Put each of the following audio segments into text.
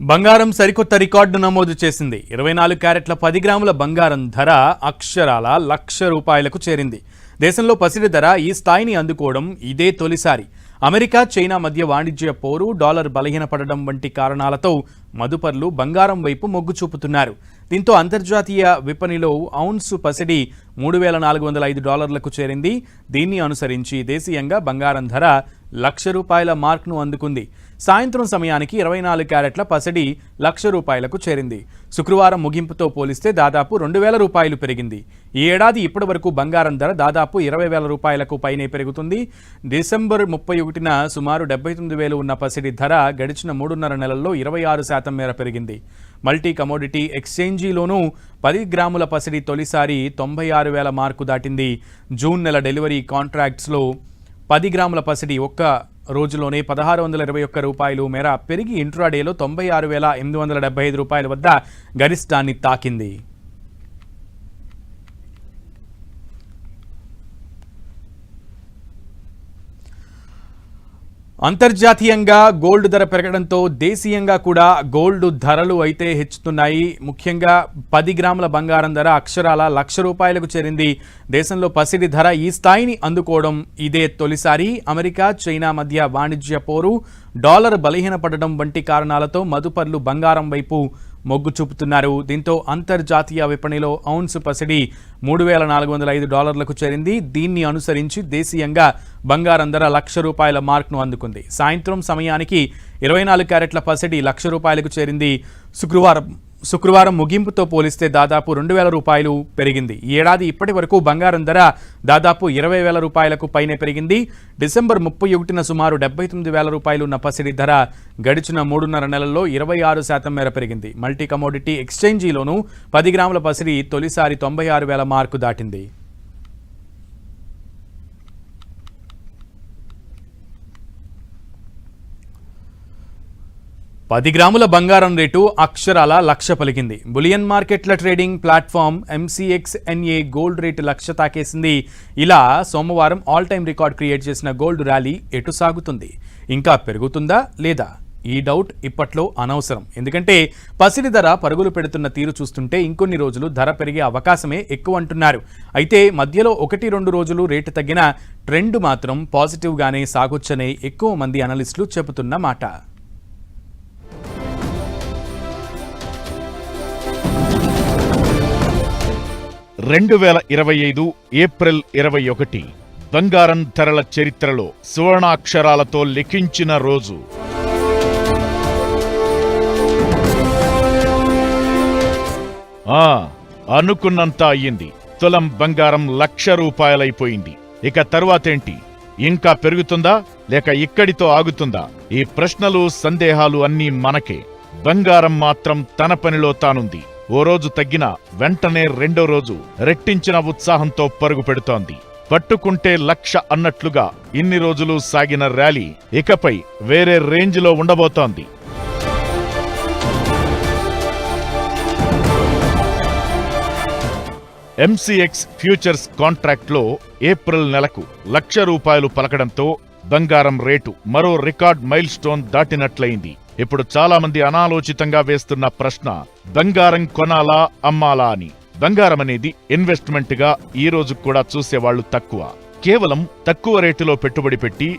బంగారం సరికొత్త రికార్డు నమోదు చేసింది. 24 క్యారెట్ల 10 గ్రాముల బంగారం ధర అక్షరాల ₹1,00,000కు చేరింది. దేశంలో పసిడి ధర ఈ స్థాయిని అందుకోవడం ఇదే తొలిసారి. అమెరికా, చైనా మధ్య వాణిజ్య పోరు, డాలర్ బలహీనపడడం వంటి కారణాలతో మదుపర్లు బంగారం వైపు మొగ్గు చూపుతున్నారు. దీంతో అంతర్జాతీయ విపణిలో ఔన్సు పసిడి $3,405కు చేరింది. దీన్ని అనుసరించి దేశీయంగా బంగారం ధర ₹1,00,000 మార్క్ను అందుకుంది. సాయంత్రం సమయానికి 24 క్యారెట్ల పసిడి ₹1,00,000కు చేరింది. శుక్రవారం ముగింపుతో పోలిస్తే దాదాపు ₹2,000 పెరిగింది. ఈ ఏడాది ఇప్పటి వరకు బంగారం ధర దాదాపు ₹20,000కు పైనే పెరుగుతుంది. డిసెంబర్ 31న సుమారు 79,000 ఉన్న పసిడి ధర గడిచిన 3.5 నెలల్లో 26% మేర పెరిగింది. మల్టీ కమోడిటీ ఎక్స్చేంజీలోనూ 10 గ్రాముల పసిడి తొలిసారి 96,000 మార్కు దాటింది. జూన్ నెల డెలివరీ కాంట్రాక్ట్స్లో 10 గ్రాముల పసిడి ఒక్క రోజులోనే ₹1,621 మేర పెరిగి ఇంట్రాడేలో ₹96,875 వద్ద గరిష్టాన్ని తాకింది. అంతర్జాతీయంగా గోల్డ్ ధర పెరగడంతో దేశీయంగా కూడా గోల్డ్ ధరలు అయితే హెచ్చుతున్నాయి. ముఖ్యంగా 10 గ్రాముల బంగారం ధర అక్షరాల ₹1,00,000కు చేరింది. దేశంలో పసిడి ధర ఈ స్థాయిని అందుకోవడం ఇదే తొలిసారి. అమెరికా, చైనా మధ్య వాణిజ్య పోరు, డాలర్ బలహీనపడడం వంటి కారణాలతో మదుపర్లు బంగారం వైపు మొగ్గు చూపుతున్నారు. దీంతో అంతర్జాతీయ విపణిలో ఔన్సు పసిడి $3,405కు చేరింది. దీన్ని అనుసరించి దేశీయంగా బంగారం ధర ₹1,00,000 మార్క్ను అందుకుంది. సాయంత్రం సమయానికి 24 క్యారెట్ల పసిడి ₹1,00,000కు చేరింది. శుక్రవారం ముగింపుతో పోలిస్తే దాదాపు ₹2,000 పెరిగింది. ఈ ఏడాది ఇప్పటి వరకు బంగారం ధర దాదాపు ₹20,000కు పైనే పెరిగింది. డిసెంబర్ 31న సుమారు ₹79,000 ఉన్న పసిడి ధర గడిచిన 3.5 నెలల్లో 26% మేర పెరిగింది. మల్టీ కమోడిటీ ఎక్స్చేంజీలోనూ 10 గ్రాముల పసిడి తొలిసారి 96,000 మార్కు దాటింది. $10 గ్రాముల బంగారం రేటు అక్షరాల 1,00,000 పలికింది. బులియన్ మార్కెట్ల trading platform MCXNA gold rate 1,00,000 తాకేసింది. ఇలా సోమవారం ఆల్ టైమ్ రికార్డ్ క్రియేట్ చేసిన గోల్డ్ ర్యాలీ ఎటు సాగుతుంది? ఇంకా పెరుగుతుందా లేదా? ఈ డౌట్ ఇప్పట్లో అనవసరం. ఎందుకంటే పసిడి ధర పరుగులు పెడుతున్న తీరు చూస్తుంటే ఇంకొన్ని రోజులు ధర పెరిగే అవకాశమే ఎక్కువ అంటున్నారు. అయితే మధ్యలో 1-2 రోజులు రేటు తగ్గిన ట్రెండ్ మాత్రం పాజిటివ్గానే సాగొచ్చనే ఎక్కువ మంది అనలిస్టులు చెబుతున్న మాట. ఏప్రిల్ 21 బంగారం ధరల చరిత్రలో సువర్ణాక్షరాలతో లిఖించిన రోజు. అనుకున్నంత అయ్యింది. తులం బంగారం ₹1,00,000 ఇక తరువాతేంటి? ఇంకా పెరుగుతుందా లేక ఇక్కడితో ఆగుతుందా? ఈ ప్రశ్నలు, సందేహాలు అన్నీ మనకే. బంగారం మాత్రం తన పనిలో తానుంది. ఓ రోజు తగ్గినా వెంటనే రెండో రోజు రెట్టించిన ఉత్సాహంతో పరుగు పెడుతోంది. పట్టుకుంటే 1,00,000 అన్నట్లుగా ఇన్ని రోజులు సాగిన ర్యాలీ ఇకపై వేరే రేంజ్లో ఉండబోతోంది. MCX ఫ్యూచర్స్ కాంట్రాక్ట్లో ఏప్రిల్ నెలకు ₹1,00,000 పలకడంతో బంగారం రేటు మరో రికార్డ్ మైల్ స్టోన్ దాటినట్లయింది. ఇప్పుడు చాలా మంది అనాలోచితంగా వేస్తున్న ప్రశ్న, బంగారం కొనాలా అమ్మాలా అని. బంగారం అనేది ఇన్వెస్ట్మెంట్ గా ఈ రోజు కూడా చూసేవాళ్లు తక్కువ. కేవలం తక్కువ రేటులో పెట్టుబడి పెట్టి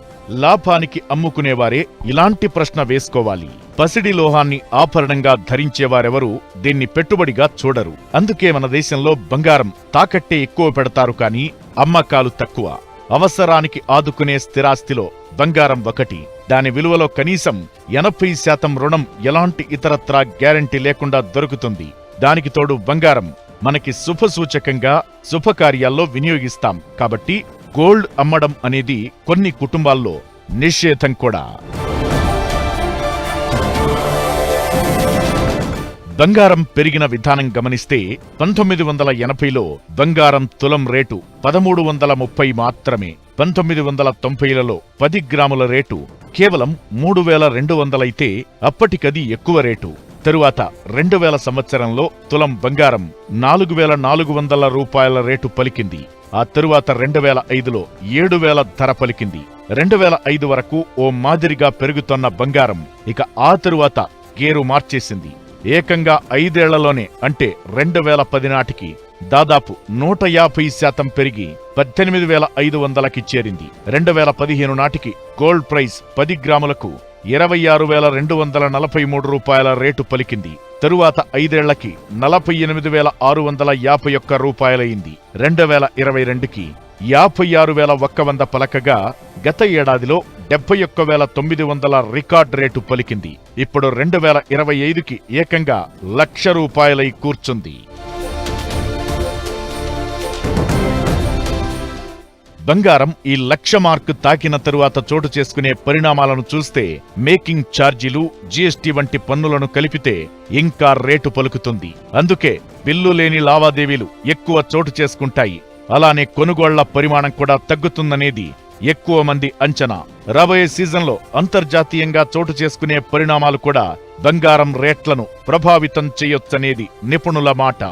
లాభానికి అమ్ముకునేవారే ఇలాంటి ప్రశ్న వేసుకోవాలి. పసిడి లోహాన్ని ఆభరణంగా ధరించేవారెవరూ దీన్ని పెట్టుబడిగా చూడరు. అందుకే మన దేశంలో బంగారం తాకట్టే ఎక్కువ పెడతారు, కానీ అమ్మకాలు తక్కువ. అవసరానికి ఆదుకునే స్థిరాస్తిలో బంగారం ఒకటి. దాని విలువలో కనీసం 80% రుణం ఎలాంటి ఇతరత్రా గ్యారంటీ లేకుండా దొరుకుతుంది. దానికి తోడు బంగారం మనకి శుభసూచకంగా శుభకార్యాల్లో వినియోగిస్తాం. కాబట్టి గోల్డ్ అమ్మడం అనేది కొన్ని కుటుంబాల్లో నిషేధం కూడా. బంగారం పెరిగిన విధానం గమనిస్తే 1980లో బంగారం తులం రేటు 1,330 మాత్రమే. 1990లలో 10 గ్రాముల రేటు కేవలం 3,200 అయితే అప్పటికది ఎక్కువ రేటు. తరువాత 2000 సంవత్సరంలో తులం బంగారం ₹4,400 రేటు పలికింది. ఆ తరువాత 2005లో 7,000 ధర పలికింది. 2005 వరకు ఓ మాదిరిగా పెరుగుతోన్న బంగారం ఇక ఆ తరువాత గేరు మార్చేసింది. ఏకంగా 5 ఏళ్లలోనే అంటే 2010 నాటికి దాదాపు 150% పెరిగి 18,500కి చేరింది. 2015 నాటికి గోల్డ్ ప్రైస్ 10 గ్రాములకు 26,243 రూపాయల రేటు పలికింది. తరువాత 5 ఏళ్లకి 48,651 రూపాయలయింది. 2022కి 56,100 పలకగా గత ఏడాదిలో 71,900 రికార్డ్ రేటు పలికింది. ఇప్పుడు 2025కి ఏకంగా 1,00,000 రూపాయలై కూర్చుంది. బంగారం ఈ 1,00,000 మార్కు తాకిన తరువాత చోటు చేసుకునే పరిణామాలను చూస్తే మేకింగ్ ఛార్జీలు, జీఎస్టీ వంటి పన్నులను కలిపితే ఇంకా రేటు పలుకుతుంది. అందుకే బిల్లు లేని లావాదేవీలు ఎక్కువ చోటు చేసుకుంటాయి. అలానే కొనుగోళ్ల పరిమాణం కూడా తగ్గుతుందనేది ఎక్కువ మంది అంచనా. రాబోయే సీజన్లో అంతర్జాతీయంగా చోటు చేసుకునే పరిణామాలు కూడా బంగారం రేట్లను ప్రభావితం చేయొచ్చనేది నిపుణుల మాట.